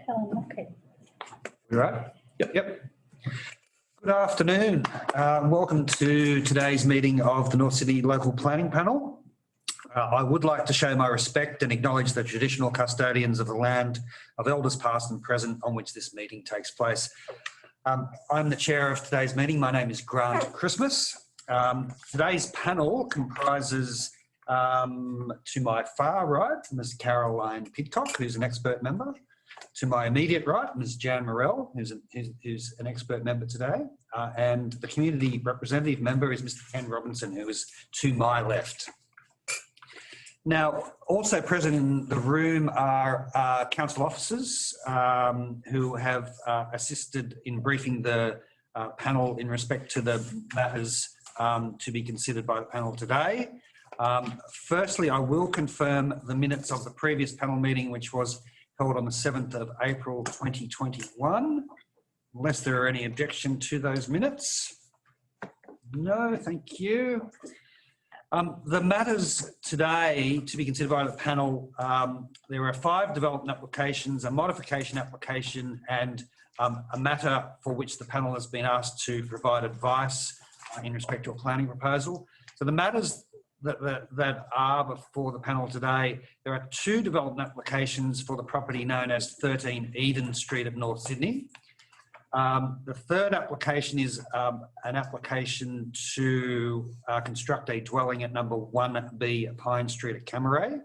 Helen, okay. You right? Yep. Good afternoon. Welcome to today's meeting of the North Sydney Local Planning Panel. I would like to show my respect and acknowledge the traditional custodians of the land of elders past and present on which this meeting takes place. I'm the chair of today's meeting. My name is Grant Christmas. Today's panel comprises, to my far right, Ms Caroline Pidcock, who's an expert member. To my immediate right, Ms Jan Morell, who's an expert member today. And the community representative member is Mr Ken Robinson, who is to my left. Now, also present in the room are council officers who have assisted in briefing the panel in respect to the matters to be considered by the panel today. Firstly, I will confirm the minutes of the previous panel meeting, which was held on the 7th of April 2021, unless there are any objection to those minutes. No, thank you. The matters today to be considered by the panel, there are 5 development applications, a modification application and a matter for which the panel has been asked to provide advice in respect to a planning proposal. So the matters that are before the panel today, there are 2 development applications for the property known as 13 Eden Street at North Sydney. The third application is an application to construct a dwelling at number 1B Pine Street at Camaray.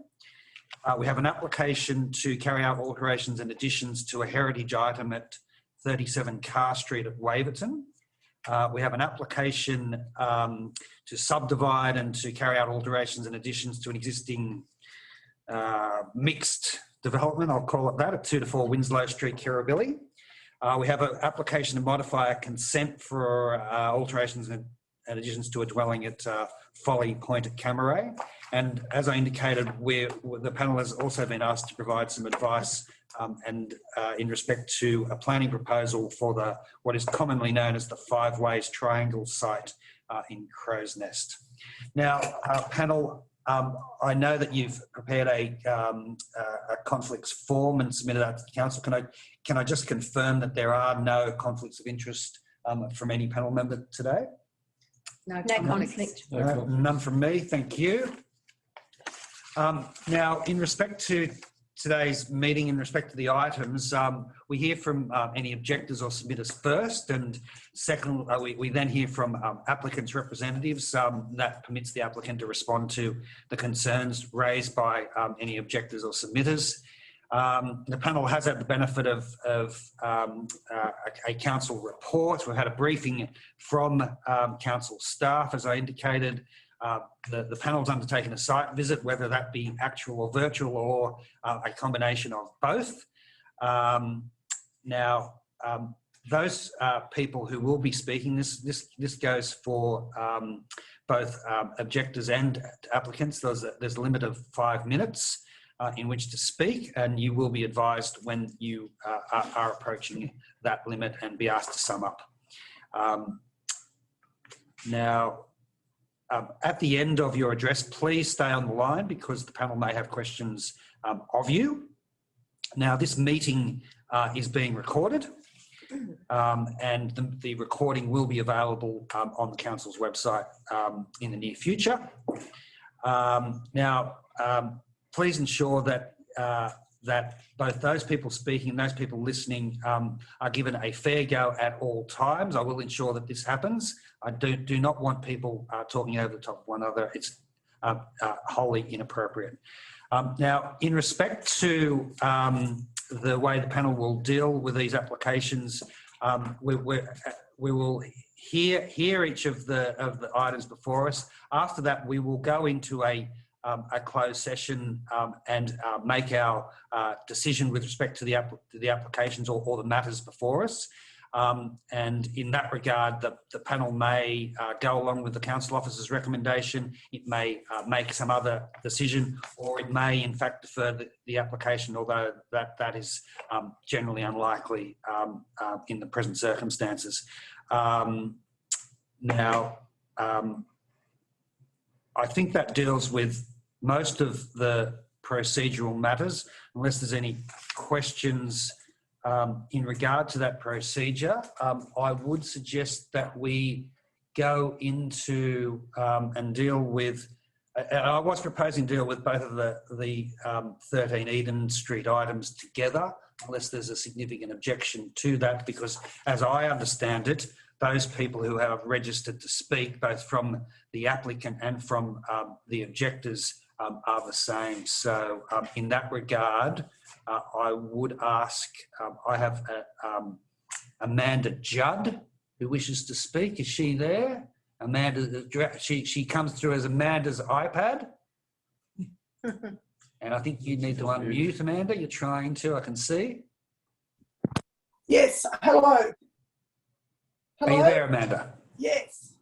We have an application to carry out alterations and additions to a heritage item at 37 Carr Street at Waverton. We have an application to subdivide and to carry out alterations and additions to an existing mixed development, I'll call it that, at 2 to 4 Winslow Street, Kirribilli. We have an application to modify a consent for alterations and additions to a dwelling at Folly Point at Camaray. And as I indicated, the panel has also been asked to provide some advice in respect to a planning proposal for what is commonly known as the Five Ways Triangle site in Crow's Nest. Now, panel, I know that you've prepared a conflicts form and submitted that to the council. Can I just confirm that there are no conflicts of interest from any panel member today? No conflict. None from me, thank you. Now, in respect to today's meeting, in respect to the items, we hear from any objectors or submitters first, and second, we then hear from applicants' representatives. That permits the applicant to respond to the concerns raised by any objectors or submitters. The panel has had the benefit of a council report. We've had a briefing from council staff, as I indicated. The panel's undertaken a site visit, whether that be actual or virtual or a combination of both. Now, those people who will be speaking, this goes for both objectors and applicants. There's a limit of 5 minutes in which to speak, and you will be advised when you are approaching that limit and be asked to sum up. Now, at the end of your address, please stay on the line because the panel may have questions of you. Now, this meeting is being recorded and the recording will be available on the council's website in the near future. Now, please ensure that that both those people speaking and those people listening are given a fair go at all times. I will ensure that this happens. I do not want people talking over the top of one another. It's wholly inappropriate. Now, in respect to the way the panel will deal with these applications, we will hear each of the items before us. After that, we will go into a closed session and make our decision with respect to the applications or the matters before us. And in that regard, the panel may go along with the council officer's recommendation. It may make some other decision, or it may in fact defer the application, although that is generally unlikely in the present circumstances. Now, I think that deals with most of the procedural matters, unless there's any questions in regard to that procedure, I would suggest that we go into and deal with, I was proposing to deal with both of the 13 Eden Street items together, unless there's a significant objection to that, because as I understand it, those people who have registered to speak, both from the applicant and from the objectors, are the same. So in that regard, I would ask, I have Amanda Judd who wishes to speak. Is she there? Amanda, she comes through as Amanda's iPad. And I think you need to unmute, Amanda. You're trying to, I can see. Yes, hello. Hello? Are you there, Amanda? Yes.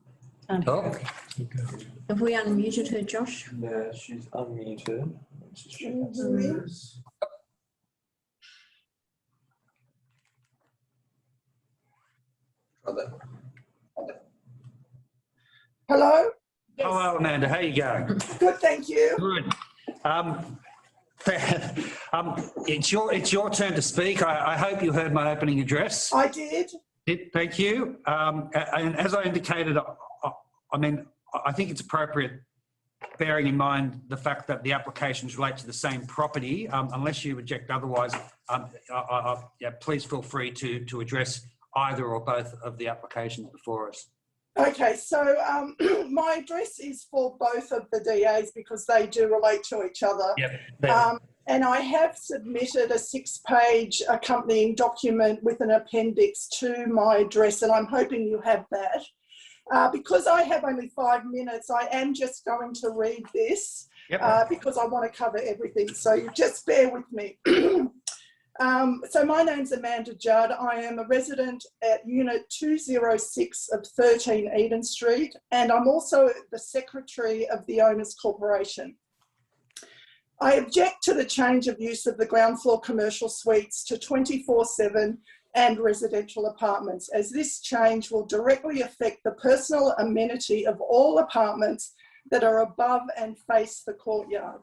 Oh. Have we unmuted her, Josh? Yeah, she's unmuted. Hello? Yes. Hello, Amanda. How are you going? Good, thank you. Good. It's your turn to speak. I hope you heard my opening address. I did. Thank you. And as I indicated, I mean, I think it's appropriate, bearing in mind the fact that the applications relate to the same property, unless you object otherwise, yeah, please feel free to address either or both of the applications before us. Okay, so my address is for both of the DAs because they do relate to each other. Yep. And I have submitted a 6-page accompanying document with an appendix to my address, and I'm hoping you have that. Because I have only 5 minutes, I am just going to read this. Yep. Because I want to cover everything. So you just bear with me. So my name's Amanda Judd. I am a resident at Unit 206 of 13 Eden Street, and I'm also the Secretary of the Owners Corporation. I object to the change of use of the ground floor commercial suites to 24/7 and residential apartments, as this change will directly affect the personal amenity of all apartments that are above and face the courtyard.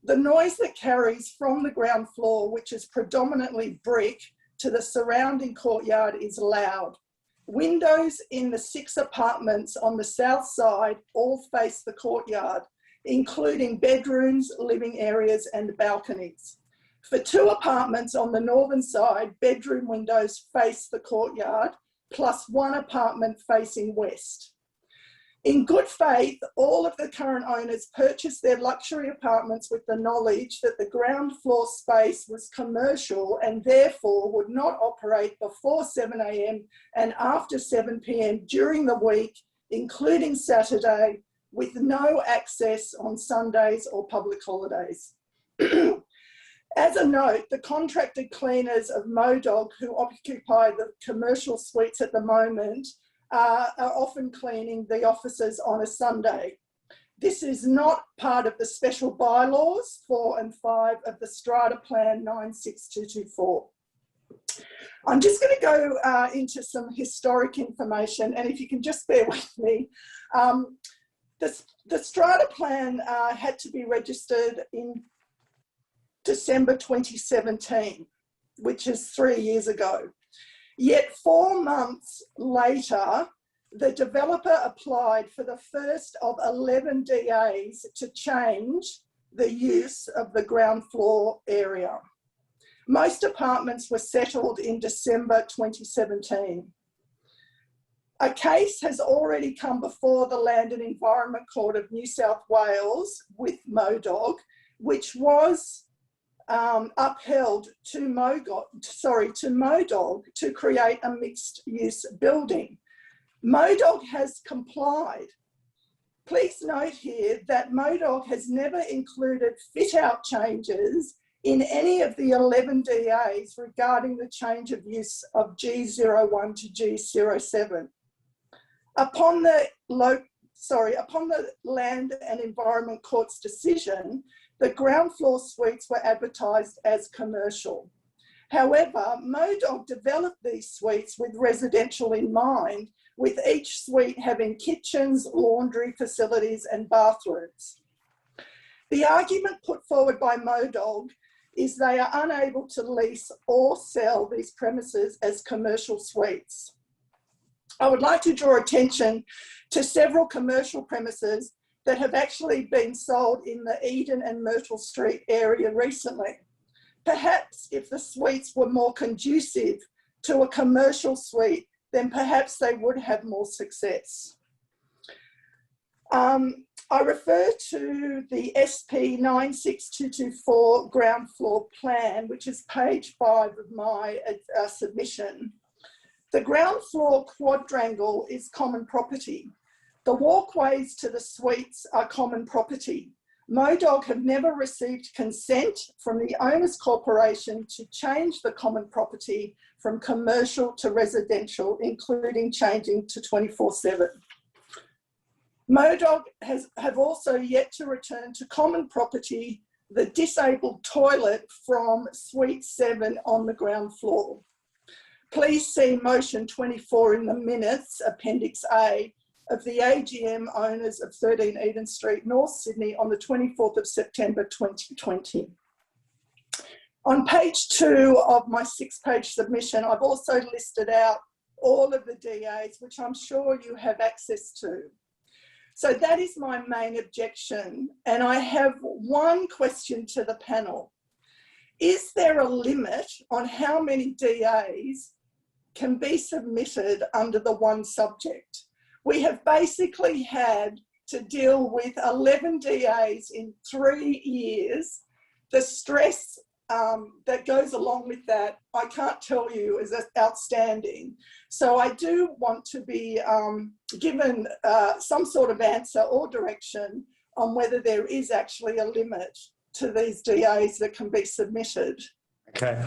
The noise that carries from the ground floor, which is predominantly brick, to the surrounding courtyard is loud. Windows in the 6 apartments on the south side all face the courtyard, including bedrooms, living areas and balconies. For 2 apartments on the northern side, bedroom windows face the courtyard, plus 1 apartment facing west. In good faith, all of the current owners purchased their luxury apartments with the knowledge that the ground floor space was commercial and therefore would not operate before 7 a.m. and after 7 p.m. during the week, including Saturday, with no access on Sundays or public holidays. As a note, the contracted cleaners of Modog who occupy the commercial suites at the moment are often cleaning the offices on a Sunday. This is not part of the special bylaws 4 and 5 of the Strata Plan 96224. I'm just going to go into some historic information, and if you can just bear with me. The Strata Plan had to be registered in December 2017, which is 3 years ago. Yet 4 months later, the developer applied for the first of 11 DAs to change the use of the ground floor area. Most apartments were settled in December 2017. A case has already come before the Land and Environment Court of New South Wales with Modog, which was upheld to Modog to create a mixed-use building. Modog has complied. Please note here that Modog has never included fit-out changes in any of the 11 DAs regarding the change of use of G01 to G07. Upon the Land and Environment Court's decision, the ground floor suites were advertised as commercial. However, Modog developed these suites with residential in mind, with each suite having kitchens, laundry facilities and bathrooms. The argument put forward by Modog is they are unable to lease or sell these premises as commercial suites. I would like to draw attention to several commercial premises that have actually been sold in the Eden and Myrtle Street area recently. Perhaps if the suites were more conducive to a commercial suite, then perhaps they would have more success. I refer to the SP 96224 ground floor plan, which is page 5 of my submission. The ground floor quadrangle is common property. The walkways to the suites are common property. MoDOG have never received consent from the Owners Corporation to change the common property from commercial to residential, including changing to 24/7. MoDOG have also yet to return to common property the disabled toilet from Suite 7 on the ground floor. Please see motion 24 in the minutes, Appendix A, of the AGM owners of 13 Eden Street, North Sydney on the 24th of September 2020. On page 2 of my 6-page submission, I've also listed out all of the DAs, which I'm sure you have access to. So that is my main objection. And I have one question to the panel. Is there a limit on how many DAs can be submitted under the one subject? We have basically had to deal with 11 DAs in 3 years. The stress that goes along with that, I can't tell you, is outstanding. So I do want to be given some sort of answer or direction on whether there is actually a limit to these DAs that can be submitted. Okay,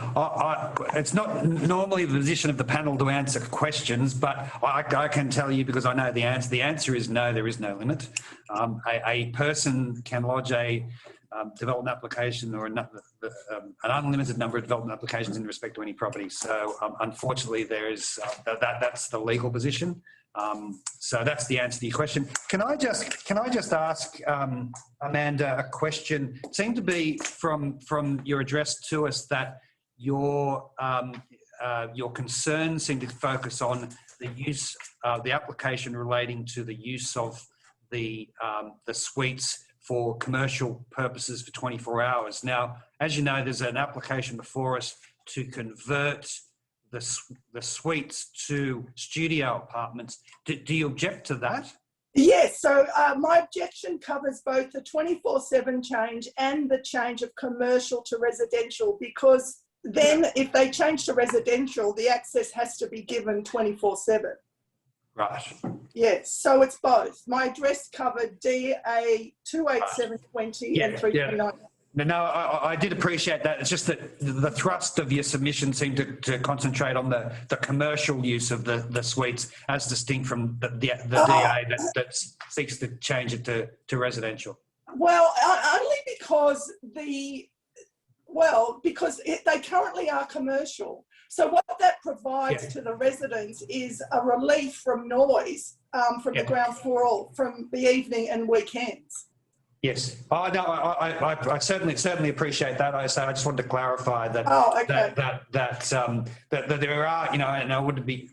it's not normally the position of the panel to answer questions, but I can tell you because I know the answer. The answer is no, there is no limit. A person can lodge a development application or an unlimited number of development applications in respect to any property. So unfortunately, there is that's the legal position. So that's the answer to your question. Can I just ask Amanda a question? It seemed to be from your address to us that your concerns seem to focus on the use the application relating to the use of the suites for commercial purposes for 24 hours. Now, as you know, there's an application before us to convert the suites to studio apartments. Do you object to that? Yes, so my objection covers both the 24/7 change and the change of commercial to residential, because then if they change to residential, the access has to be given 24/7. Right. Yes, so it's both. My address covered DA 28720 and 329. No, I did appreciate that. It's just that the thrust of your submission seemed to concentrate on the commercial use of the suites as distinct from the DA that seeks to change it to residential. Well, only because they currently are commercial. So what that provides to the residents is a relief from noise from the ground floor from the evening and weekends. Yes. Oh, no, I certainly appreciate that. I just wanted to clarify that that there are, and I wouldn't be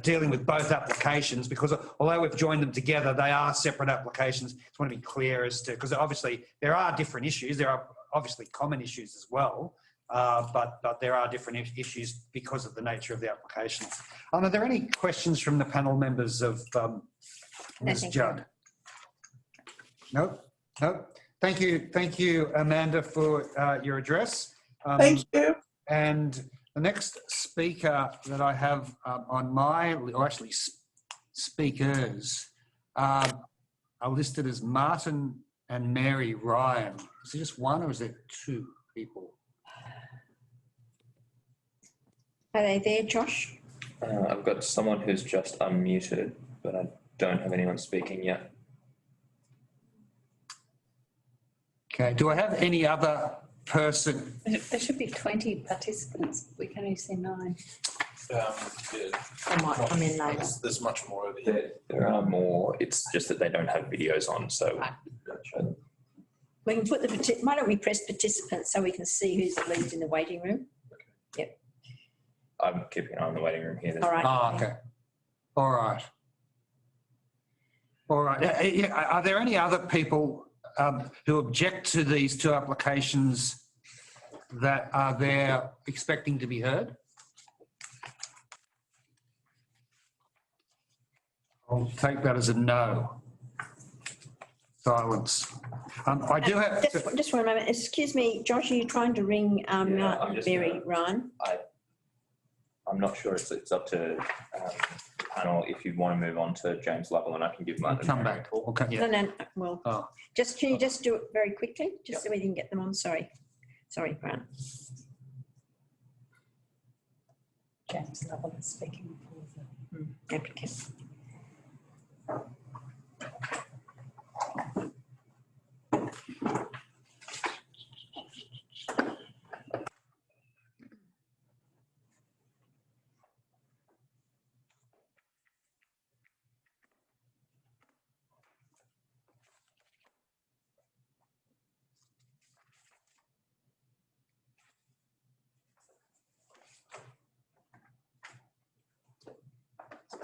dealing with both applications, because although we've joined them together, they are separate applications. I just want to be clear as to, because obviously there are different issues. There are obviously common issues as well, but there are different issues because of the nature of the applications. Are there any questions from the panel members of Ms. Judd? No. Thank you, Amanda, for your address. Thank you. And the next speaker that I have on speakers are listed as Martin and Mary Ryan. Is it just one or is there two people? Are they there, Josh? I've got someone who's just unmuted, but I don't have anyone speaking yet. Okay, do I have any other person? There should be 20 participants. We can only see 9. I might come in later. There's much more over here. There are more. It's just that they don't have videos on, so Right. don't show them. We can put why don't we press participants so we can see who's the lead in the waiting room? I'm keeping an eye on the waiting room here. All right. Oh, okay. All right. All right. Yeah, are there any other people who object to these two applications that are there expecting to be heard? I'll take that as a no. Silence. I do have... Just one moment. Excuse me, Josh, are you trying to ring I'm just Mary Ryan? I'm not sure if it's up to the panel if you want to move on to James Lovell, and I can give Martin Come a back. call. Okay, yeah. No, well, Oh. can you just do it very quickly, just so we can get them on? Sorry, Grant. James Lovell is speaking for the Applicant.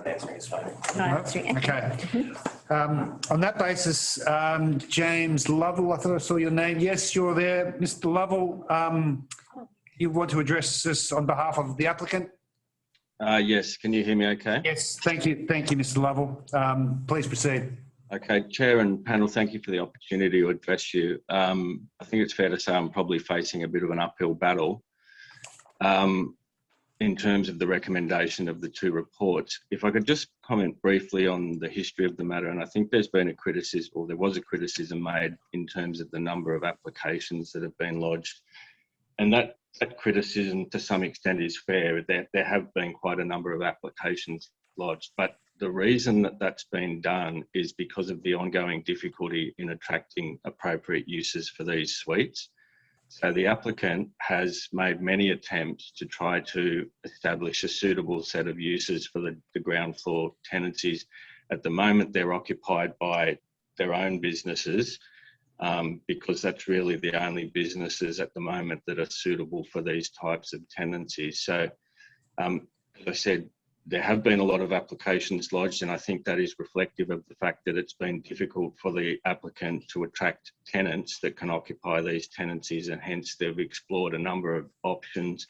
Answering his phone. No, No? that's right. Okay. On that basis, James Lovell, I thought I saw your name. Yes, you're there. Mr. Lovell, you want to address us on behalf of the applicant? Yes, can you hear me okay? Yes, thank you. Thank you, Mr. Lovell. Please proceed. Okay, Chair and panel, thank you for the opportunity to address you. I think it's fair to say I'm probably facing a bit of an uphill battle in terms of the recommendation of the two reports. If I could just comment briefly on the history of the matter, and I think there's been a criticism, or there was a criticism made in terms of the number of applications that have been lodged. And that criticism to some extent is fair. There have been quite a number of applications lodged, but the reason that that's been done is because of the ongoing difficulty in attracting appropriate uses for these suites. So the applicant has made many attempts to try to establish a suitable set of uses for the ground floor tenancies. At the moment, they're occupied by their own businesses because that's really the only businesses at the moment that are suitable for these types of tenancies. So, as I said, there have been a lot of applications lodged, and I think that is reflective of the fact that it's been difficult for the applicant to attract tenants that can occupy these tenancies, and hence they've explored a number of options,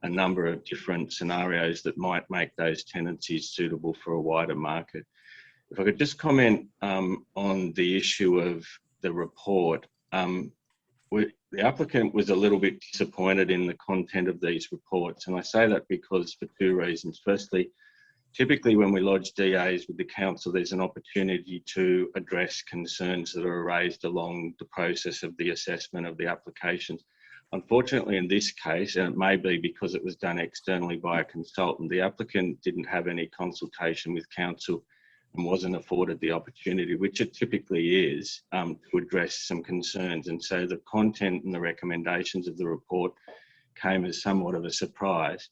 a number of different scenarios that might make those tenancies suitable for a wider market. If I could just comment on the issue of the report. The applicant was a little bit disappointed in the content of these reports, and I say that because for two reasons. Firstly, typically when we lodge DAs with the council, there's an opportunity to address concerns that are raised along the process of the assessment of the applications. Unfortunately, in this case, and it may be because it was done externally by a consultant, the applicant didn't have any consultation with council and wasn't afforded the opportunity, which it typically is, to address some concerns. And so the content and the recommendations of the report came as somewhat of a surprise.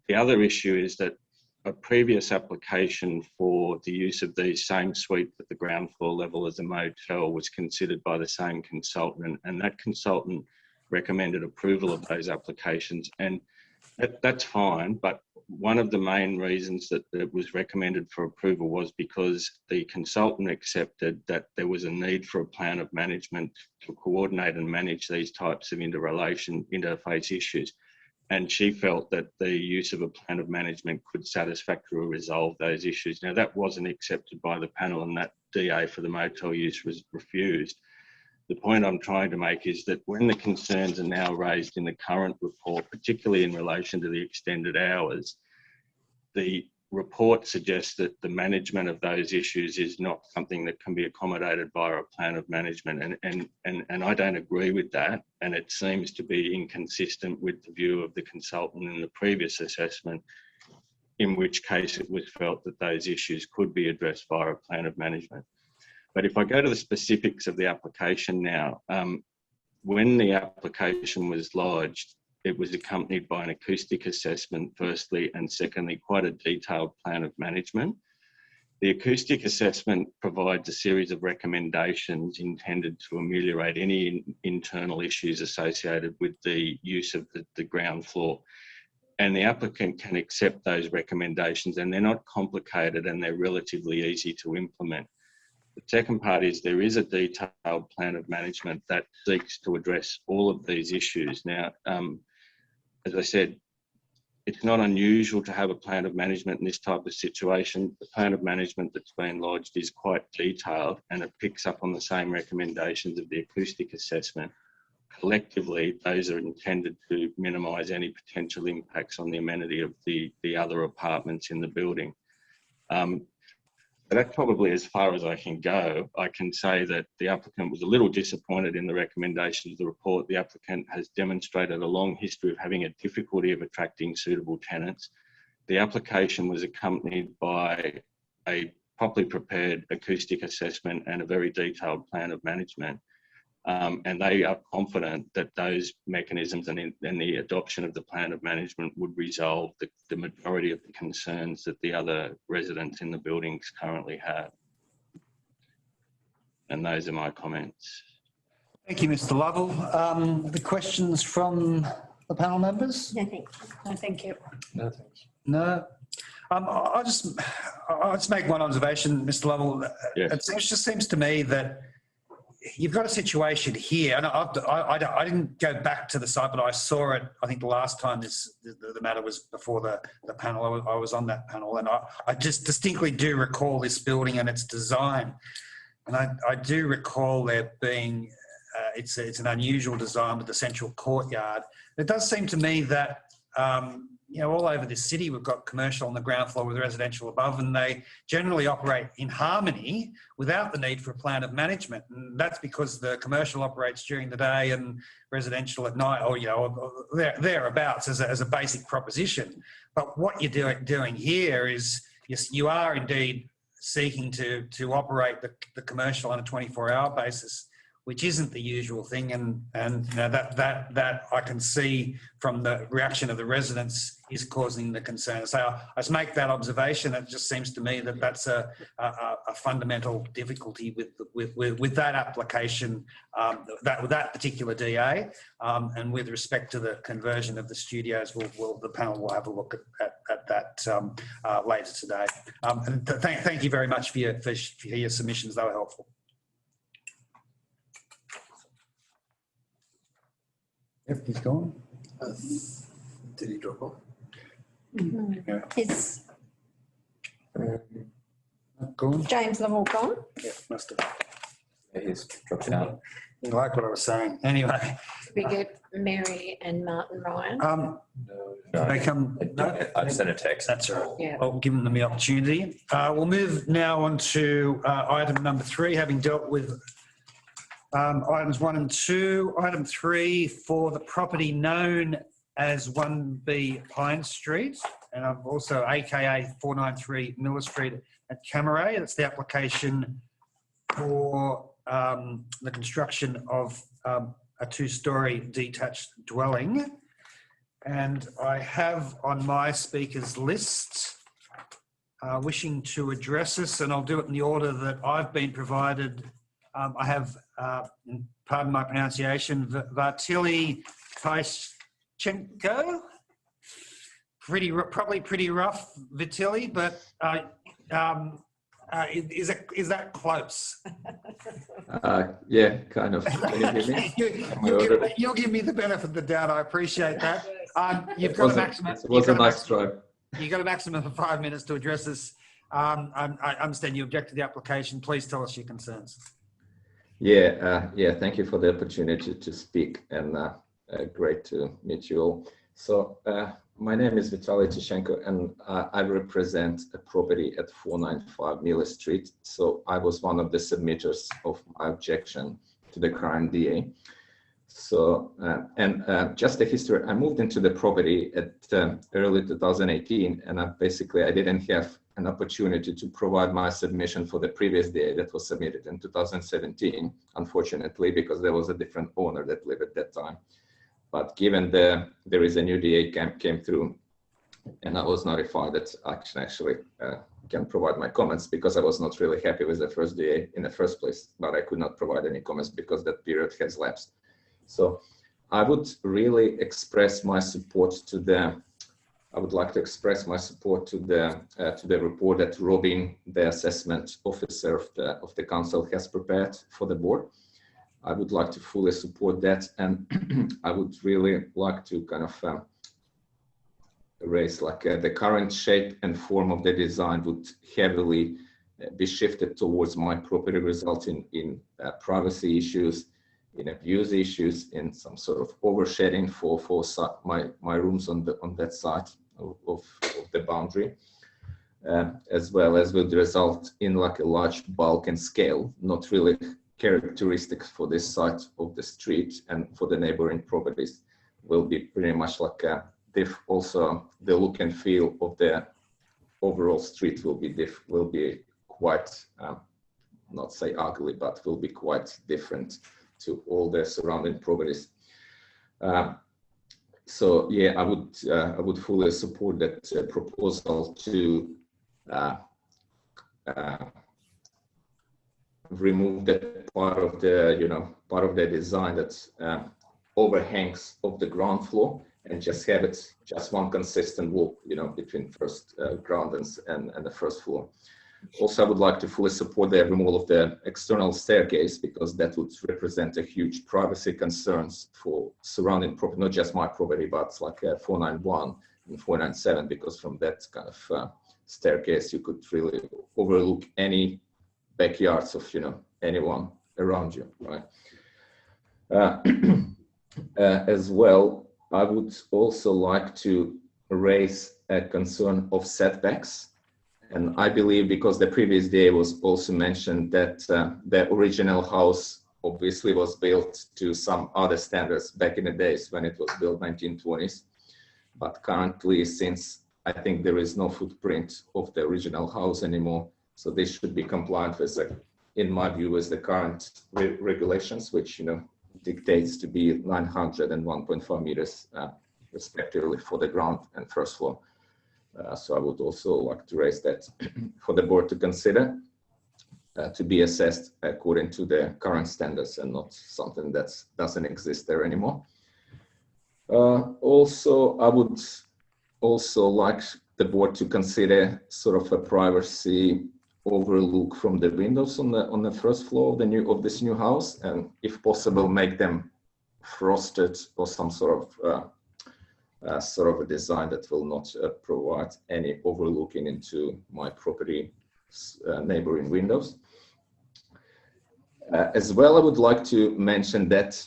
The other issue is that a previous application for the use of these same suites at the ground floor level as a motel was considered by the same consultant, and that consultant recommended approval of those applications. And that's fine, but one of the main reasons that it was recommended for approval was because the consultant accepted that there was a need for a plan of management to coordinate and manage these types of interface issues. And she felt that the use of a plan of management could satisfactorily resolve those issues. Now, that wasn't accepted by the panel, and that DA for the motel use was refused. The point I'm trying to make is that when the concerns are now raised in the current report, particularly in relation to the extended hours, the report suggests that the management of those issues is not something that can be accommodated via a plan of management. And I don't agree with that. And it seems to be inconsistent with the view of the consultant in the previous assessment, in which case it was felt that those issues could be addressed via a plan of management. But if I go to the specifics of the application now, when the application was lodged, it was accompanied by an acoustic assessment, firstly, and secondly, quite a detailed plan of management. The acoustic assessment provides a series of recommendations intended to ameliorate any internal issues associated with the use of the ground floor. And the applicant can accept those recommendations, and they're not complicated and they're relatively easy to implement. The second part is there is a detailed plan of management that seeks to address all of these issues. Now, as I said, it's not unusual to have a plan of management in this type of situation. The plan of management that's been lodged is quite detailed and it picks up on the same recommendations of the acoustic assessment. Collectively, those are intended to minimise any potential impacts on the amenity of the other apartments in the building. But that's probably as far as I can go. I can say that the applicant was a little disappointed in the recommendations of the report. The applicant has demonstrated a long history of having a difficulty of attracting suitable tenants. The application was accompanied by a properly prepared acoustic assessment and a very detailed plan of management. And they are confident that those mechanisms and the adoption of the plan of management would resolve the majority of the concerns that the other residents in the buildings currently have. And those are my comments. Thank you, Mr. Lovell. The questions from the panel members? No, thanks. No, thank you. No, thanks. No. I'll just make one observation, Mr. Lovell. Yes. It just seems to me that you've got a situation here, and I didn't go back to the site, but I saw it. I think the last time the matter was before the panel. I was on that panel, and I just distinctly do recall this building and its design, and I do recall there being it's an unusual design with the central courtyard. It does seem to me that all over the city we've got commercial on the ground floor with residential above, and they generally operate in harmony without the need for a plan of management. And that's because the commercial operates during the day and residential at night, or thereabouts as a basic proposition. But what you're doing here is you are indeed seeking to operate the commercial on a 24-hour basis, which isn't the usual thing, and that I can see from the reaction of the residents is causing the concern. So I just make that observation. It just seems to me that that's a fundamental difficulty with that application, with that particular DA, and with respect to the conversion of the studios, the panel will have a look at that later today. And thank you very much for your submissions. They were helpful. Yep, he's gone. Did he drop off? Yeah. Is Gone? James Lovell gone? Yeah, must have. Yeah, he's dropped out. You like what I was saying. Anyway, We get Mary and Martin Ryan. No, they come. No, I sent a text. that's all right. Yeah. I'll give them the opportunity. We'll move now on to item number 3, having dealt with items 1 and 2. Item 3 for the property known as 1B Pine Street, and I've also AKA 493 Miller Street at Camaray. That's the application for the construction of a 2-storey detached dwelling. And I have on my speakers list wishing to address us, and I'll do it in the order that I've been provided. I have, pardon my pronunciation, Vartili Tyschenko. Probably pretty rough, Vitili, but is that close? Yeah, kind of. Can you hear me? You'll give me the benefit of the doubt. I appreciate that. You've It got was a maximum. It was a nice try. You've got a maximum of 5 minutes to address this. I understand you object to the application. Please tell us your concerns. Yeah, thank you for the opportunity to speak, and great to meet you all. So my name is Vitaly Tishenko, and I represent a property at 495 Miller Street. So I was one of the submitters of my objection to the current DA. So, just the history, I moved into the property at early 2018, and I didn't have an opportunity to provide my submission for the previous DA that was submitted in 2017, unfortunately, because there was a different owner that lived at that time. But given there is a new DA came through, and I was notified that I can actually can provide my comments because I was not really happy with the first DA in the first place, but I could not provide any comments because that period has lapsed. So I would really express my support to the, I would like to express my support to the report that Robin, the assessment officer of the council, has prepared for the board. I would like to fully support that, and I would really like to kind of raise the current shape and form of the design would heavily be shifted towards my property, resulting in privacy issues, in abuse issues, in some sort of overshading for my rooms on that side of the boundary, as well as would result in like a large bulk and scale, not really characteristics for this side of the street, and for the neighboring properties will be pretty much like also the look and feel of the overall street will be quite not say ugly, but will be quite different to all the surrounding properties. So yeah, I would fully support that proposal to remove that part of the design that overhangs of the ground floor, and just have it just one consistent wall, between first ground and the first floor. Also, I would like to fully support the removal of the external staircase, because that would represent a huge privacy concerns for surrounding property, not just my property, but like 491 and 497, because from that kind of staircase, you could really overlook any backyards of, anyone around you, right? As well, I would also like to raise a concern of setbacks. And I believe, because the previous day was also mentioned, that the original house obviously was built to some other standards back in the days when it was built 1920s. But currently, since I think there is no footprint of the original house anymore, so this should be compliant with, in my view, with the current regulations, which dictates to be 900 and 1.5 meters respectively for the ground and first floor. So I would also like to raise that for the board to consider, to be assessed according to the current standards and not something that doesn't exist there anymore. Also, I would also like the board to consider sort of a privacy overlook from the windows on the first floor of this new house, and if possible, make them frosted or some sort of a design that will not provide any overlooking into my property neighboring windows. As well, I would like to mention that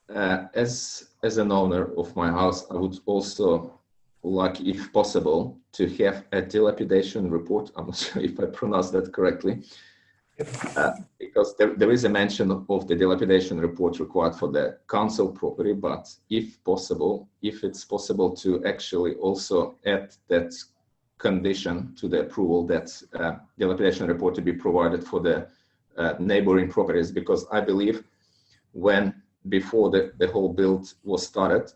as an owner of my house, I would also like, if possible, to have a dilapidation report. I'm not sure if I pronounced that correctly. Because there is a mention of the dilapidation report required for the council property, but if it's possible to actually also add that condition to the approval, that dilapidation report to be provided for the neighboring properties, because I believe before the whole build was started,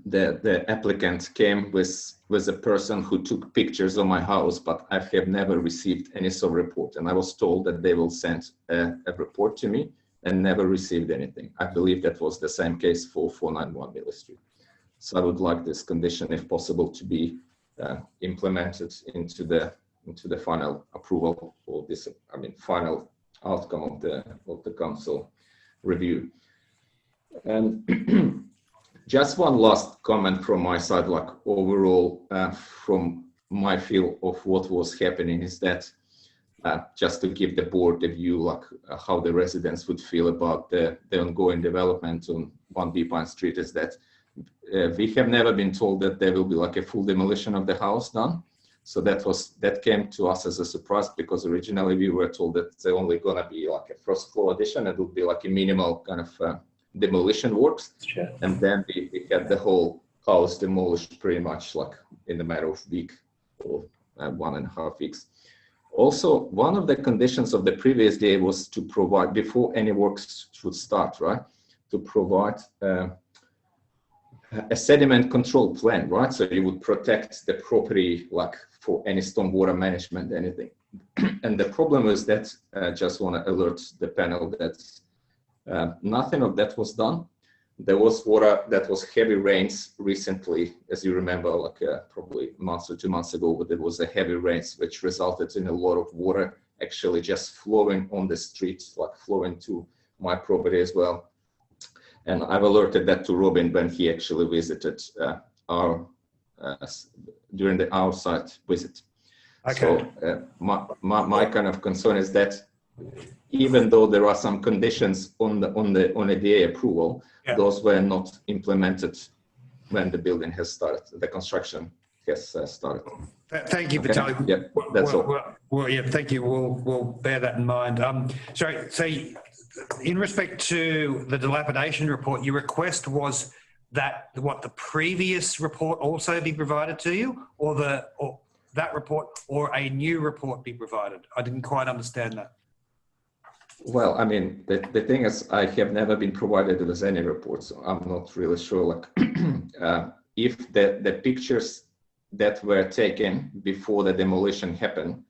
the applicant came with a person who took pictures of my house, but I have never received any sort of report. And I was told that they will send a report to me, and never received anything. I believe that was the same case for 491 Miller Street. So I would like this condition, if possible, to be implemented into the final approval, or this, final outcome of the council review. And just one last comment from my side, like overall, from my feel of what was happening, is that just to give the board a view, like how the residents would feel about the ongoing development on 1B Pine Street, is that we have never been told that there will be like a full demolition of the house done. So that came to us as a surprise, because originally we were told that it's only gonna be like a first floor addition, and it would be like a minimal kind of demolition works. Sure. And then we had the whole house demolished pretty much like in a matter of week or 1.5 weeks. Also, one of the conditions of the previous day was to provide, before any works should start, right, to provide a sediment control plan, right? So you would protect the property like for any stormwater management, anything. And the problem is that I just want to alert the panel that nothing of that was done. There was water that was heavy rains recently, as you remember, like probably a month or 2 months ago, but there was a heavy rains which resulted in a lot of water actually just flowing on the streets, like flowing to my property as well. And I've alerted that to Robin when he actually visited during our site visit. Okay. So my kind of concern is that even though there are some conditions on a DA approval, those were not implemented when the building has started, the construction has started. Thank you, Okay. Vitaly. Yep, that's all. Well, yeah, thank you. We'll bear that in mind. So in respect to the dilapidation report, your request was that what the previous report also be provided to you, or that report, or a new report be provided? I didn't quite understand that. Well, I mean, the thing is, I have never been provided with any reports, so I'm not really sure. Like, if the pictures that were taken before the demolition happened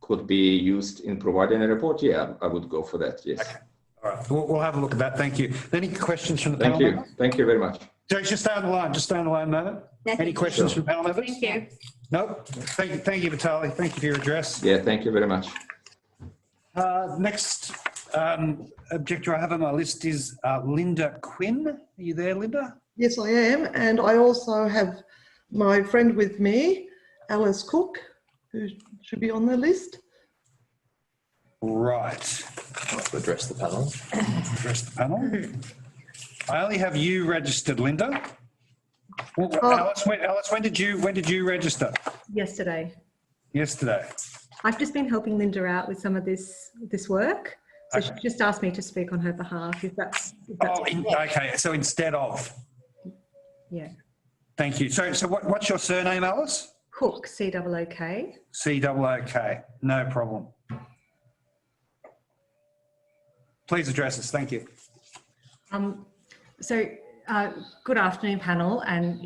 could be used in providing a report, yeah, I would go for that. Yes. Okay. All right. We'll have a look at that. Thank you. Any questions from the panel? Thank you. Thank you very much. So just stay on the line. Just stay on the line a moment. Any questions from panel members? Thank you. No. Thank you, Vitaly. Thank you for your address. Yeah, thank you very much. Next objector I have on my list is Linda Quinn. Are you there, Linda? Yes, I am. And I also have my friend with me, Alice Cook, who should be on the list. Right. I'll have to address the panel. Address the panel. I only have you registered, Linda. Well, Alice, when did you register? Yesterday. Yesterday. I've just been helping Linda out with some of this work. So she just asked me to speak on her behalf, if that's okay. So instead of. Yeah. Thank you. So what's your surname, Alice? Cook, C-O-O-K. C-O-O-K. No problem. Please address us. Thank you. Good afternoon, panel and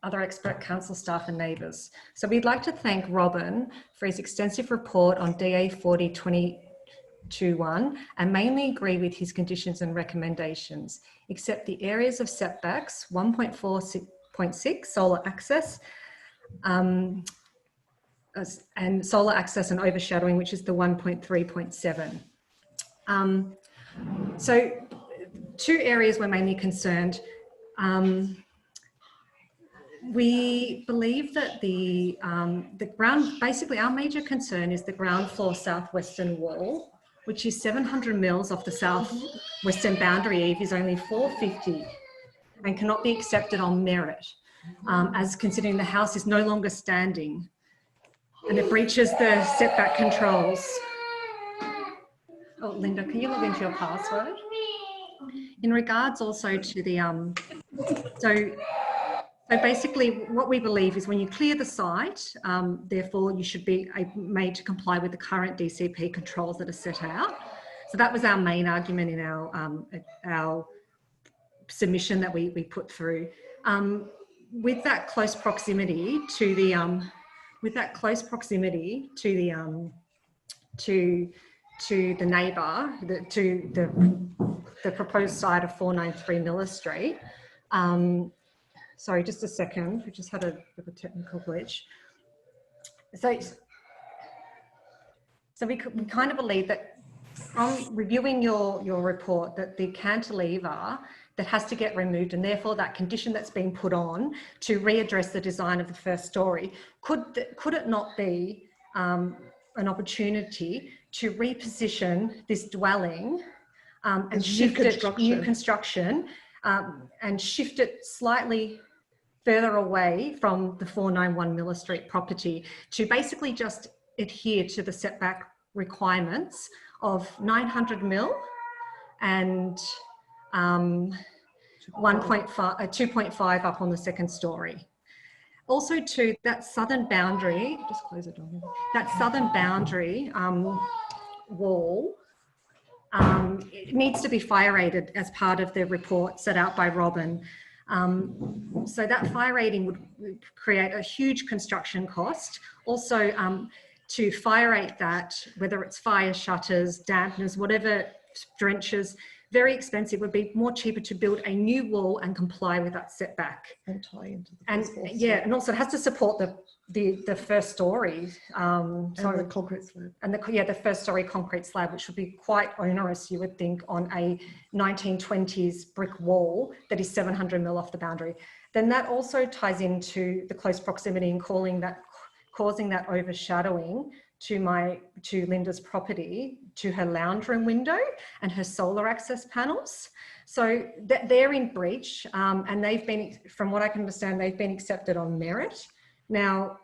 other expert council staff and neighbours. So we'd like to thank Robin for his extensive report on DA 40/2021 and mainly agree with his conditions and recommendations, except the areas of setbacks 1.4.6 solar access and solar access and overshadowing, which is the 1.3.7. So two areas we're mainly concerned. We believe that the ground, basically our major concern is the ground floor southwestern wall, which is 700 mils off the southwestern boundary eve, is only 450 and cannot be accepted on merit, as considering the house is no longer standing and it breaches the setback controls. Oh, Linda, can you log into your password? In regards also to the, so basically what we believe is when you clear the site, therefore you should be made to comply with the current DCP controls that are set out. So that was our main argument in our submission that we put through. With that close proximity to the, to the neighbour, to the proposed site of 493 Miller Street. Sorry, just a second. We just had a bit of a technical glitch. So we kind of believe that from reviewing your report that the cantilever that has to get removed, and therefore that condition that's been put on to readdress the design of the first story, could it not be an opportunity to reposition this dwelling and shift it, new construction, and shift it slightly further away from the 491 Miller Street property to basically just adhere to the setback requirements of 900 mil and 2.5 up on the second story. Also to that southern boundary, just close it on, that southern boundary wall, it needs to be fire rated as part of the report set out by Robin. So that fire rating would create a huge construction cost. Also, to fire rate that, whether it's fire shutters, dampeners, whatever drenches, very expensive. Would be more cheaper to build a new wall and comply with that setback. And tie into the And first floor. yeah, and also it has to support the first story. And the concrete slab. And the first story concrete slab, which would be quite onerous, you would think, on a 1920s brick wall that is 700 mil off the boundary. Then that also ties into the close proximity and causing that overshadowing to Linda's property, to her lounge room window and her solar access panels. So they're in breach, and they've been, from what I can understand, they've been accepted on merit. Now,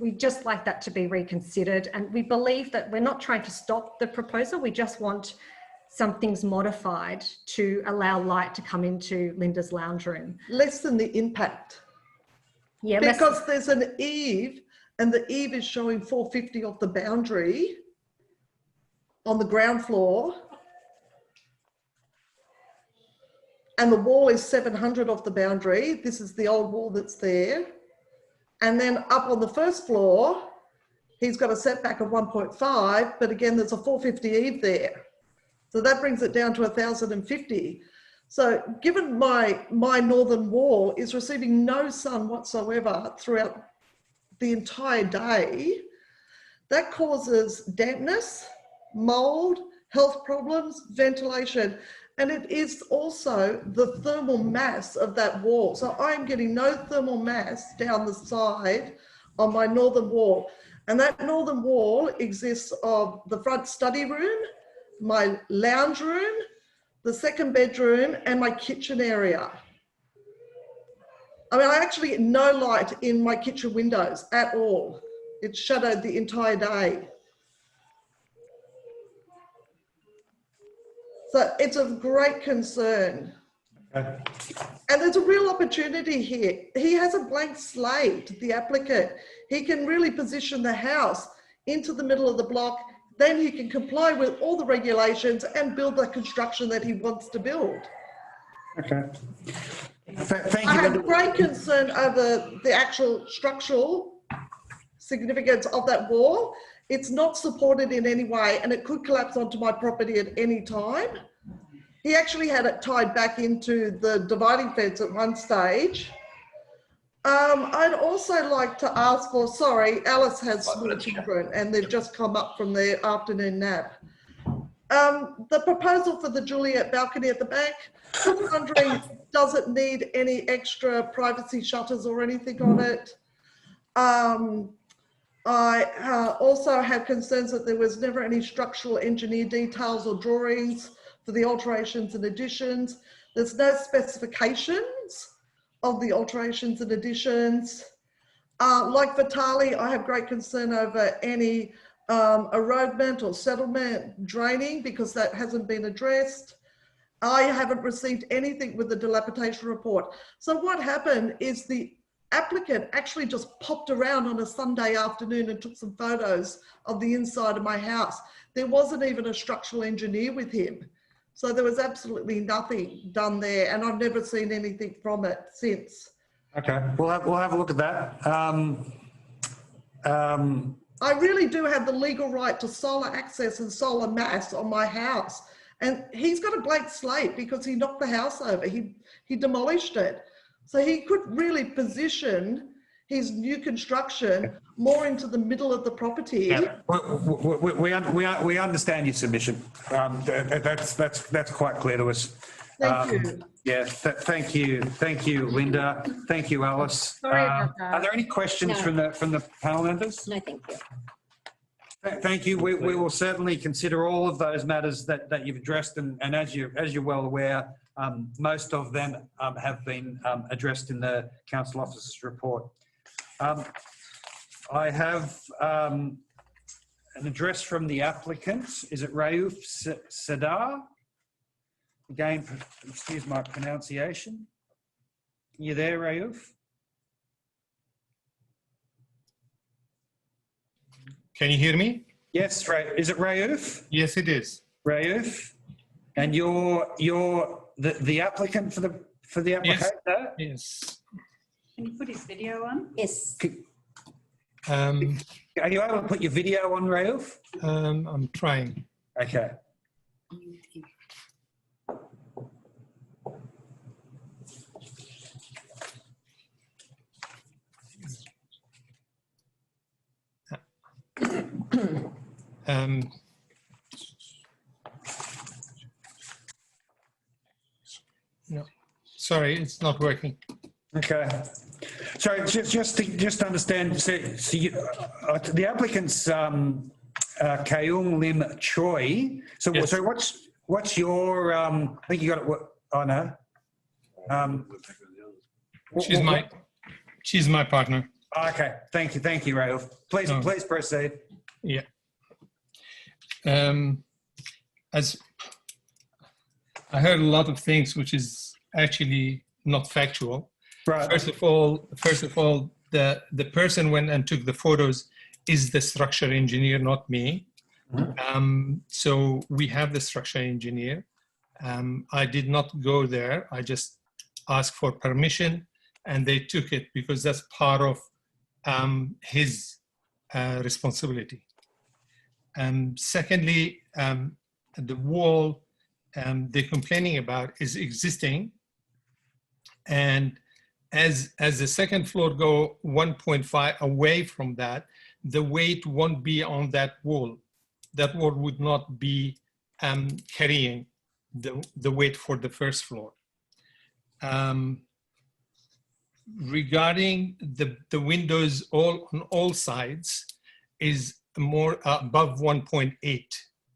we just like that to be reconsidered, and we believe that we're not trying to stop the proposal. We just want some things modified to allow light to come into Linda's lounge room. Less than the impact. Yeah, because there's an eave, and the eave is showing 450 off the boundary on the ground floor. And the wall is 700 off the boundary. This is the old wall that's there. And then up on the first floor, he's got a setback of 1.5, but again, there's a 450 eave there. So that brings it down to 1,050. So given my northern wall is receiving no sun whatsoever throughout the entire day, that causes dampness, mold, health problems, ventilation, and it is also the thermal mass of that wall. So I'm getting no thermal mass down the side on my northern wall. And that northern wall exists of the front study room, my lounge room, the second bedroom, and my kitchen area. I mean, I actually get no light in my kitchen windows at all. It's shadowed the entire day. So it's of great concern. Okay. And there's a real opportunity here. He has a blank slate, the applicant. He can really position the house into the middle of the block. Then he can comply with all the regulations and build the construction that he wants to build. Okay. Thank you. I have great concern over the actual structural significance of that wall. It's not supported in any way, and it could collapse onto my property at any time. He actually had it tied back into the dividing fence at one stage. I'd also like to ask for, sorry, Alice has small children and they've just come up from their afternoon nap. The proposal for the Juliet balcony at the back, I'm wondering, does it need any extra privacy shutters or anything on it? I also have concerns that there was never any structural engineer details or drawings for the alterations and additions. There's no specifications of the alterations and additions. Like Vitali, I have great concern over any erodement or settlement draining because that hasn't been addressed. I haven't received anything with the dilapidation report. So what happened is the applicant actually just popped around on a Sunday afternoon and took some photos of the inside of my house. There wasn't even a structural engineer with him. So there was absolutely nothing done there, and I've never seen anything from it since. Okay, we'll have a look at that. I really do have the legal right to solar access and solar mass on my house. And he's got a blank slate because he knocked the house over. He demolished it. So he could really position his new construction more into the middle of the property. Yeah. We understand your submission. That's quite clear to us. Thank you. Yeah, thank you, Linda. Thank you, Alice. Sorry about that. Are there any questions from the panel members? No, thank you. Thank you. We will certainly consider all of those matters that you've addressed, and as you're well aware, most of them have been addressed in the council officer's report. I have an address from the applicant. Is it Raouf Sadar? Again, excuse my pronunciation. You there, Raouf? Can you hear me? Yes, is it Raouf? Yes, it is. Raouf, and you're the applicant for the for the application? No? Yes. Can you put his video on? Yes. Are you able to put your video on, Raouf? I'm trying. Okay. No, sorry, it's not working. Okay. So just to understand, so you, the applicant's Keung Lim Choi. So Yes. so what's your I think you got it. What? Oh no. She's my partner. Okay. Thank you, Raouf. Please proceed. Yeah. As I heard a lot of things, which is actually not factual. Right. First of all, the person went and took the photos is the structure engineer, not me. So we have the structure engineer. I did not go there. I just asked for permission, and they took it because that's part of his responsibility. Secondly, the wall they're complaining about is existing, and as the second floor go 1.5 away from that, the weight won't be on that wall. That wall would not be carrying the weight for the first floor. Regarding the windows on all sides is more above 1.8.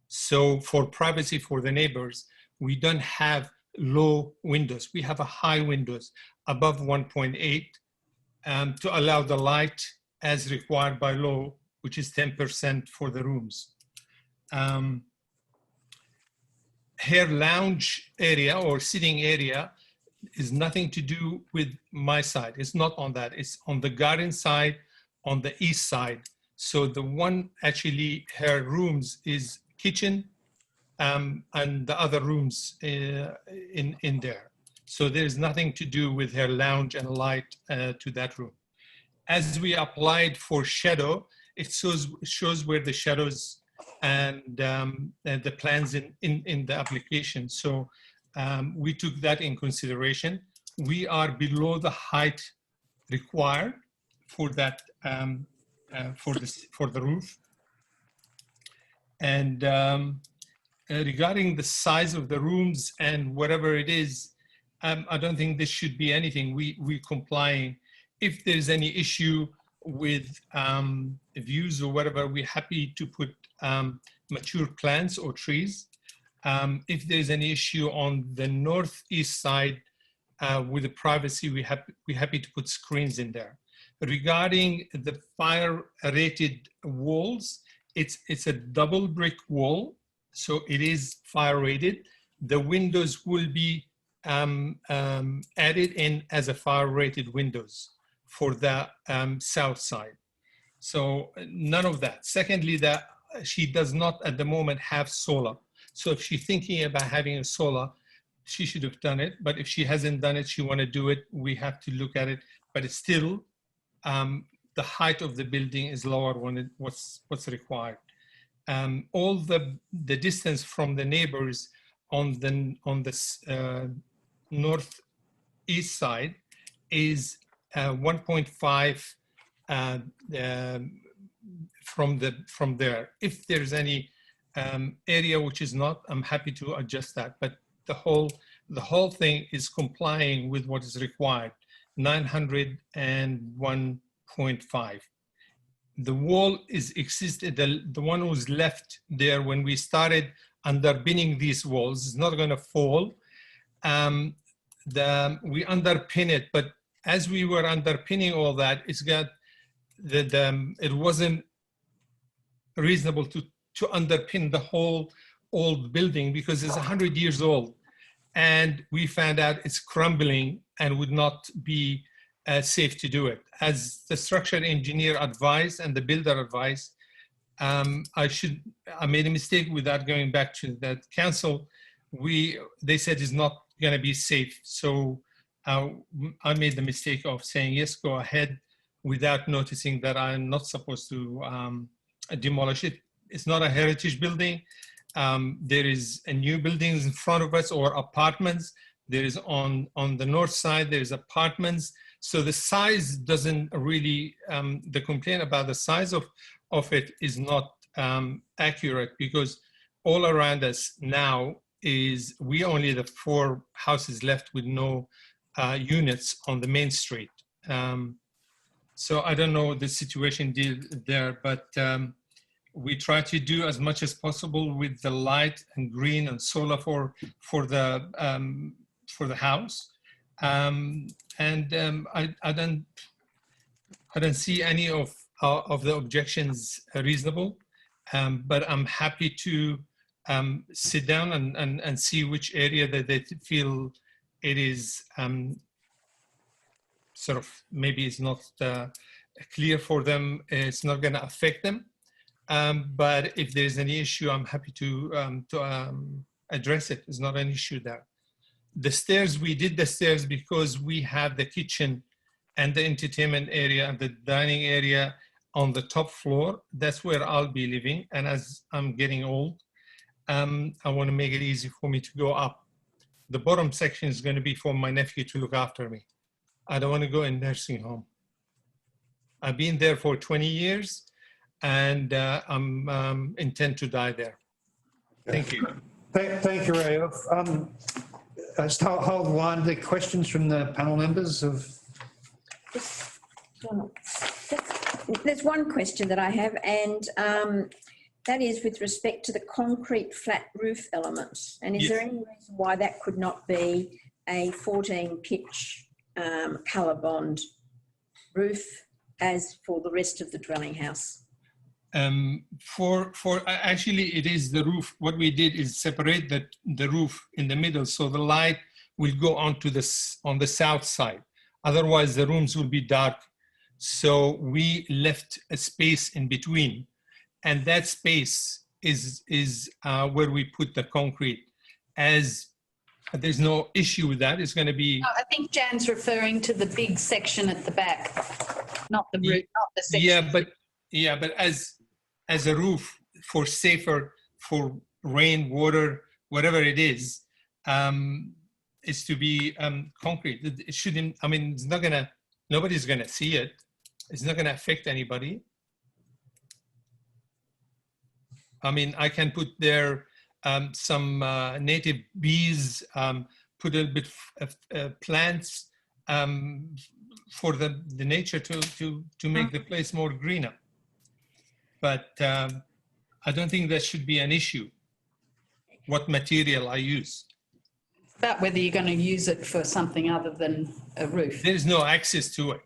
So for privacy for the neighbors, we don't have low windows. We have a high windows above 1.8 to allow the light as required by law, which is 10% for the rooms. Her lounge area or sitting area is nothing to do with my side. It's not on that. It's on the garden side, on the east side. So the one actually, her rooms is kitchen and the other rooms in there. So there's nothing to do with her lounge and light to that room. As we applied for shadow, it shows where the shadows and the plans in the application. So we took that in consideration. We are below the height required for that for the roof. And regarding the size of the rooms and whatever it is, I don't think this should be anything. We complying. If there's any issue with views or whatever, we're happy to put mature plants or trees. If there's any issue on the northeast side with the privacy, we're happy to put screens in there. Regarding the fire rated walls, it's a double brick wall, so it is fire rated. The windows will be added in as a fire rated windows for the south side. So none of that. Secondly, that she does not at the moment have solar. So if she's thinking about having a solar, she should have done it. But if she hasn't done it, she want to do it, we have to look at it. But it's still, the height of the building is lower than what's required. All the distance from the neighbors on the northeast side is 1.5 from there. If there's any area which is not, I'm happy to adjust that. But the whole thing is complying with what is required, 901.5. The wall is existed, the one was left there when we started underpinning these walls is not going to fall. We underpin it, but as we were underpinning all that, it wasn't reasonable to underpin the whole old building because it's 100 years old. And we found out it's crumbling and would not be safe to do it. As the structural engineer advised and the builder advised, I made a mistake without going back to that council. They said it's not going to be safe. So I made the mistake of saying, yes, go ahead, without noticing that I'm not supposed to demolish it. It's not a heritage building. There is a new buildings in front of us, or apartments. There is on the north side, there's apartments. So the size doesn't really, the complaint about the size of it is not accurate, because all around us now is we only the 4 houses left with no units on the main street. So I don't know the situation there, but we try to do as much as possible with the light and green and solar for the house. I don't see any of the objections reasonable, but I'm happy to sit down and see which area that they feel it is sort of maybe it's not clear for them, it's not going to affect them. But if there's any issue, I'm happy to address it. It's not an issue there. The stairs, we did the stairs because we have the kitchen and the entertainment area and the dining area on the top floor. That's where I'll be living. And as I'm getting old, I want to make it easy for me to go up. The bottom section is going to be for my nephew to look after me. I don't want to go in nursing home. I've been there for 20 years and I'm intend to die there. Thank you. Thank you, Rayof. Just hold the line. The questions from the panel members of. There's one question that I have, and that is with respect to the concrete flat roof element. And is there any reason why that could not be a 14 pitch colour bond roof as for the rest of the dwelling house? Actually, it is the roof. What we did is separate the roof in the middle, so the light will go onto on the south side. Otherwise, the rooms will be dark. So we left a space in between, and that space is where we put the concrete. As there's no issue with that, it's going to be. I think Jan's referring to the big section at the back, not the roof, not the section. But as a roof for safer, for rain, water, whatever it is to be concrete. It shouldn't. I mean, it's not gonna. Nobody's gonna see it. It's not gonna affect anybody. I mean, I can put there some native bees, put a little bit of plants for the nature to make the place more greener. But I don't think that should be an issue, what material I use. It's about whether you're going to use it for something other than a roof. There's no access to it.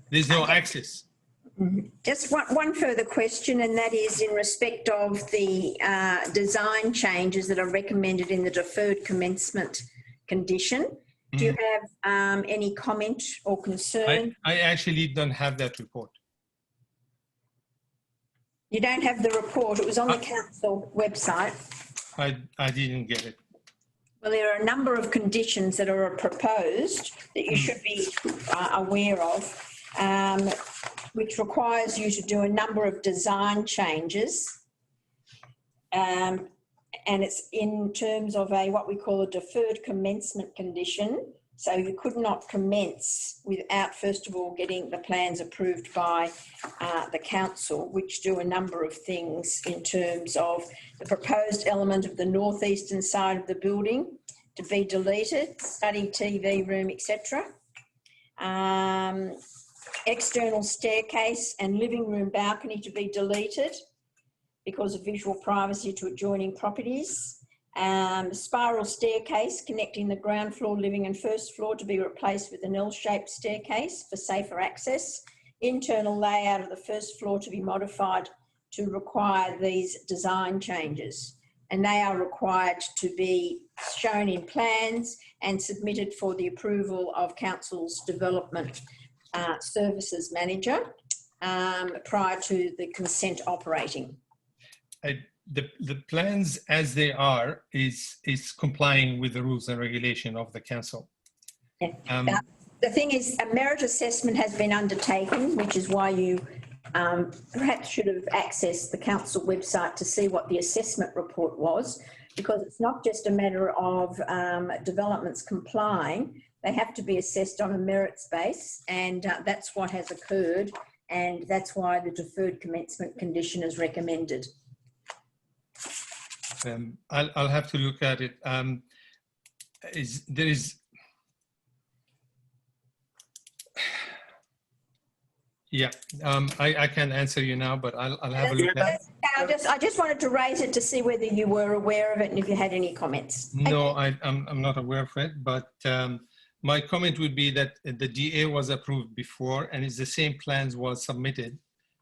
There's no access. Just one further question, and that is in respect of the design changes that are recommended in the deferred commencement condition. Do you have any comment or concern? I actually don't have that report. You don't have the report. It was on the council website. I didn't get it. Well, there are a number of conditions that are proposed that you should be aware of, which requires you to do a number of design changes. And it's in terms of what we call a deferred commencement condition. So you could not commence without, first of all, getting the plans approved by the council, which do a number of things in terms of the proposed element of the northeastern side of the building to be deleted, study, TV room, etc. External staircase and living room balcony to be deleted because of visual privacy to adjoining properties. Spiral staircase connecting the ground floor, living and first floor to be replaced with an L-shaped staircase for safer access. Internal layout of the first floor to be modified to require these design changes. And they are required to be shown in plans and submitted for the approval of council's development services manager prior to the consent operating. the plans as they are is complying with the rules and regulation of the council. Yeah. The thing is, a merit assessment has been undertaken, which is why you perhaps should have accessed the council website to see what the assessment report was, because it's not just a matter of developments complying. They have to be assessed on a merits base, and that's what has occurred, and that's why the deferred commencement condition is recommended. I'll have to look at it. Yeah, I can't answer you now, but I'll have a look at it. I just wanted to raise it to see whether you were aware of it and if you had any comments. No, I'm not aware of it, but my comment would be that the DA was approved before and it's the same plans was submitted.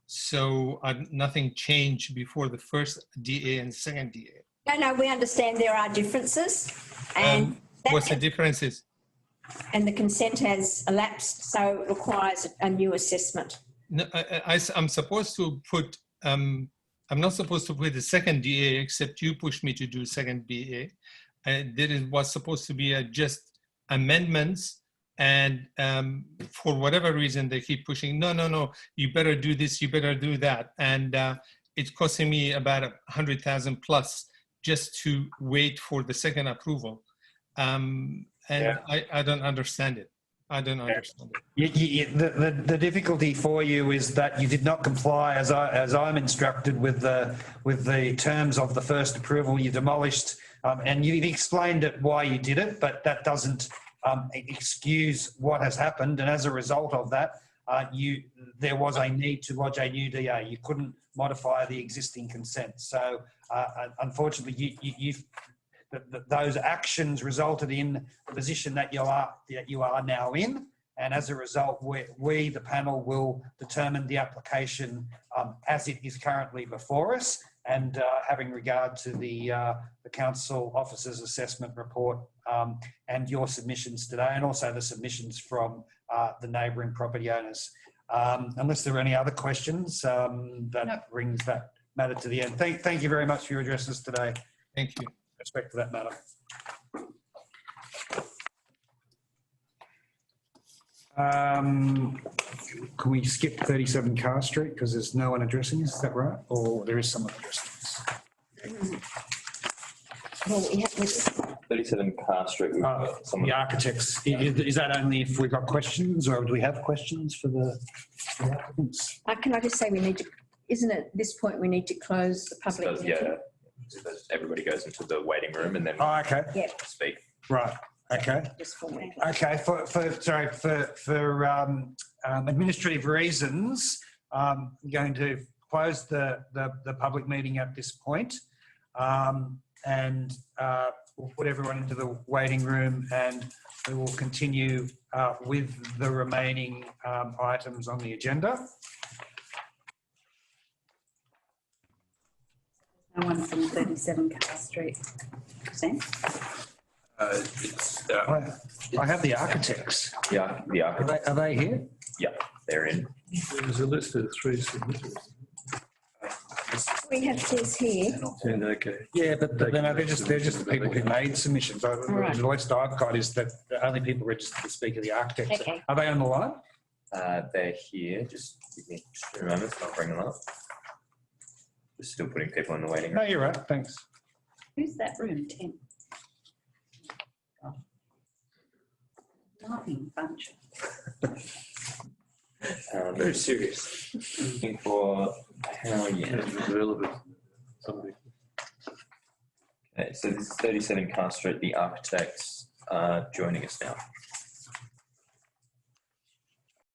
So nothing changed before the first DA and second DA. No, we understand there are differences. And what's the differences? And the consent has elapsed, so it requires a new assessment. No, I'm supposed to put, I'm not supposed to put the second DA, except you pushed me to do second DA. There was supposed to be just amendments, and for whatever reason, they keep pushing, no, you better do this, you better do that. And it's costing me about 100,000 plus just to wait for the second approval. I don't understand it. I don't understand it. The difficulty for you is that you did not comply, as I'm instructed, with the terms of the first approval. You demolished, and you explained it why you did it, but that doesn't excuse what has happened. And as a result of that, there was a need to lodge a new DA. You couldn't modify the existing consent. So unfortunately, those actions resulted in the position that you are now in, and as a result, we the panel will determine the application as it is currently before us, and having regard to the council officer's assessment report and your submissions today, and also the submissions from the neighbouring property owners. Unless there are any other questions, that brings that matter to the end. Thank you very much for your addresses today. Thank you. Respect to that matter. Can we skip 37 Carr Street because there's no one addressing this? Is that right? Or there is someone addressing this? Well, we have 37 Carr Street. We've got someone. The architects. Is that only if we've got questions, or do we have questions for the applicants? Can I just say we need to, isn't it at this point we need to close the public meeting? Yeah. Everybody goes into the waiting room and then okay. Speak. Right. Okay. Okay. For administrative reasons, I'm going to close the public meeting at this point, and we'll put everyone into the waiting room, and we will continue with the remaining items on the agenda. No one from 37 Carr Street. Sam? I have the architects. Yeah, the architects. Are they here? Yeah, they're in. There's a list of 3 submitters. We have this here. Okay. Yeah, but they're just the people who made submissions. Right. The list I've got is that the only people registered to speak are the architects. Okay. Are they on the line? They're here. Just give me 2 moments and I'll bring them up. We're still putting people in the waiting room. No, you're right. Thanks. Who's that room? 10. Laughing bunch. Very serious. Looking for hell yeah. Relevant. Somebody. Okay, so this is 37 Carr Street. The architects are joining us now.